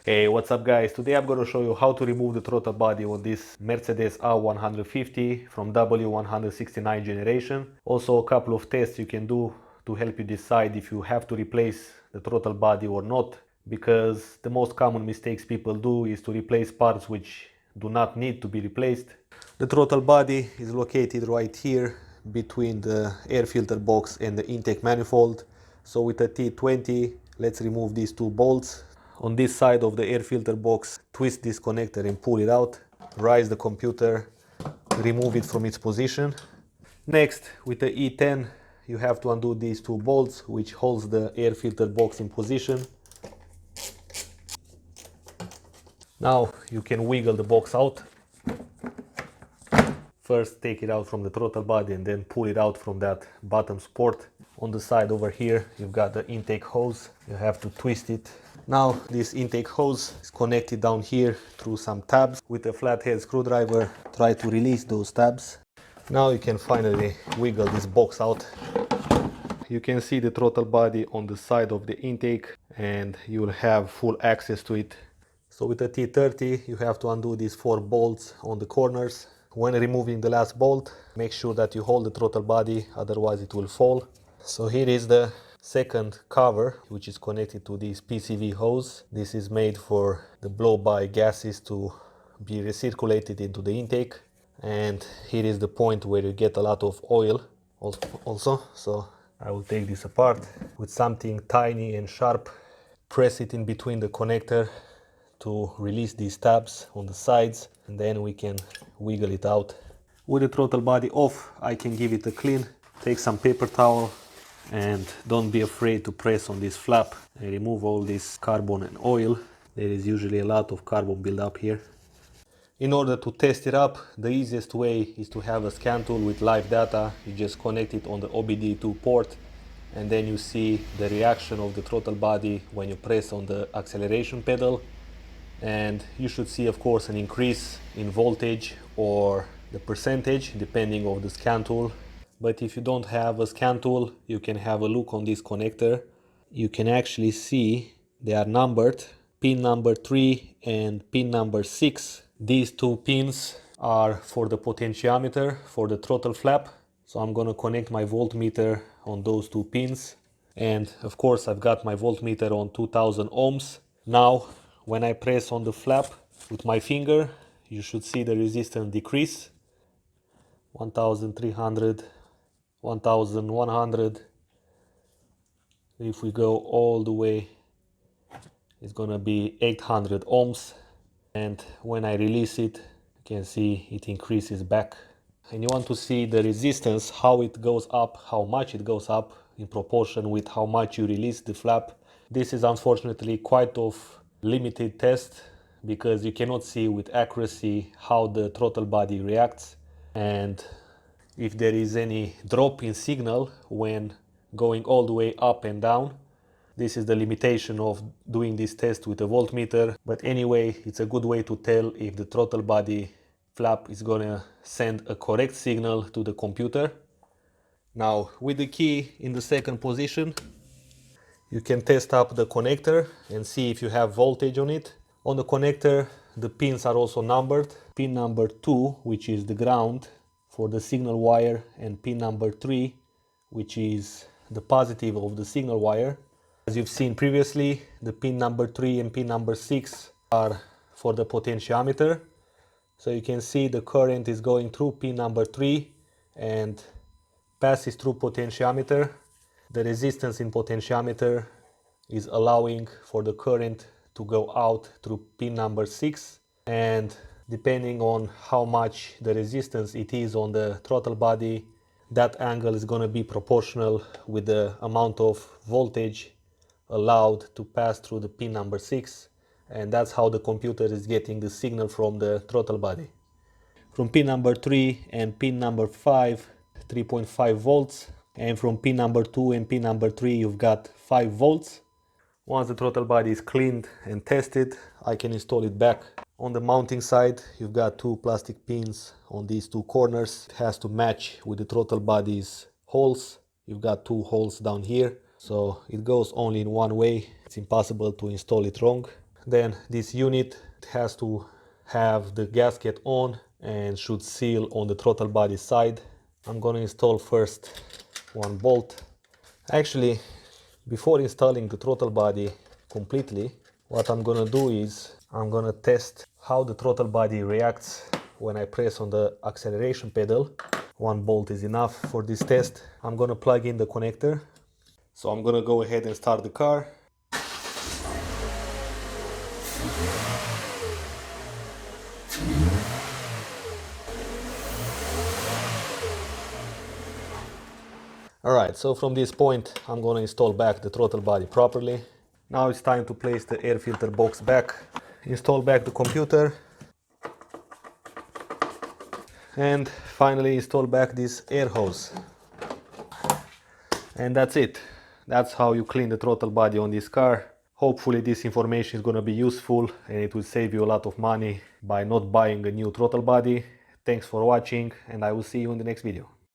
Hey, what's up guys? Today I'm going to show you how to remove the throttle body on this Mercedes A150 from W169 generation. Also a couple of tests you can do to help you decide if you have to replace the throttle body or not, because the most common mistakes people do is to replace parts which do not need to be replaced. The throttle body is located right here between the air filter box and the intake manifold. So with a T20, let's remove these two bolts. On this side of the air filter box, twist this connector and pull it out. Rise the computer, remove it from its position. Next, with the E10, you have to undo these two bolts which holds the air filter box in position. Now you can wiggle the box out. First take it out from the throttle body and then pull it out from that bottom support. On the side over here you've got the intake hose. You have to twist it. Now this intake hose is connected down here through some tabs. With a flathead screwdriver, try to release those tabs. Now you can finally wiggle this box out. You can see the throttle body on the side of the intake and you will have full access to it. So with a T30 you have to undo these 4 bolts on the corners. When removing the last bolt, make sure that you hold the throttle body, otherwise it will fall. So here is the second cover, which is connected to this PCV hose. This is made for the blow-by gases to be recirculated into the intake. And here is the point where you get a lot of oil also. So I will take this apart with something tiny and sharp. Press it in between the connector to release these tabs on the sides, and then we can wiggle it out. With the throttle body off, I can give it a clean. Take some paper towel and don't be afraid to press on this flap and remove all this carbon and oil. There is usually a lot of carbon buildup here. In order to test it up, the easiest way is to have a scan tool with live data. You just connect it on the OBD2 port and then you see the reaction of the throttle body when you press on the acceleration pedal. And you should see, of course, an increase in voltage or the percentage depending on the scan tool. But if you don't have a scan tool, you can have a look on this connector. You can actually see they are numbered, pin number 3 and pin number 6. These two pins are for the potentiometer for the throttle flap. So I'm going to connect my voltmeter on those two pins. And of course I've got my voltmeter on 2000 ohms. Now when I press on the flap with my finger, you should see the resistance decrease. 1300, 1100. If we go all the way, it's gonna be 800 ohms. And when I release it, you can see it increases back. And you want to see the resistance, how it goes up, how much it goes up in proportion with how much you release the flap. This is unfortunately quite of limited test because you cannot see with accuracy how the throttle body reacts and if there is any drop in signal when going all the way up and down. This is the limitation of doing this test with a voltmeter, but anyway, it's a good way to tell if the throttle body flap is gonna send a correct signal to the computer. Now, with the key in the second position, you can test up the connector and see if you have voltage on it. On the connector, the pins are also numbered. Pin number 2, which is the ground for the signal wire, and pin number 3, which is the positive of the signal wire. As you've seen previously, the pin number 3 and pin number 6 are for the potentiometer. So you can see the current is going through pin number 3 and passes through potentiometer. The resistance in potentiometer is allowing for the current to go out through pin number 6, and depending on how much the resistance it is on the throttle body, that angle is going to be proportional with the amount of voltage allowed to pass through the pin number 6, and that's how the computer is getting the signal from the throttle body. From pin number 3 and pin number 5, 3.5 volts, and from pin number 2 and pin number 3 you've got 5 volts. Once the throttle body is cleaned and tested, I can install it back. On the mounting side, you've got 2 plastic pins on these 2 corners. It has to match with the throttle body's holes. You've got 2 holes down here, so it goes only in one way. It's impossible to install it wrong. Then this unit has to have the gasket on and should seal on the throttle body side. I'm going to install first one bolt. Actually, before installing the throttle body completely, what I'm going to do is I'm going to test how the throttle body reacts when I press on the acceleration pedal. One bolt is enough for this test. I'm going to plug in the connector. So I'm going to go ahead and start the car. Alright, so from this point I'm going to install back the throttle body properly. Now it's time to place the air filter box back, install back the computer, and finally install back this air hose. And that's it. That's how you clean the throttle body on this car. Hopefully this information is going to be useful and it will save you a lot of money by not buying a new throttle body. Thanks for watching and I will see you in the next video.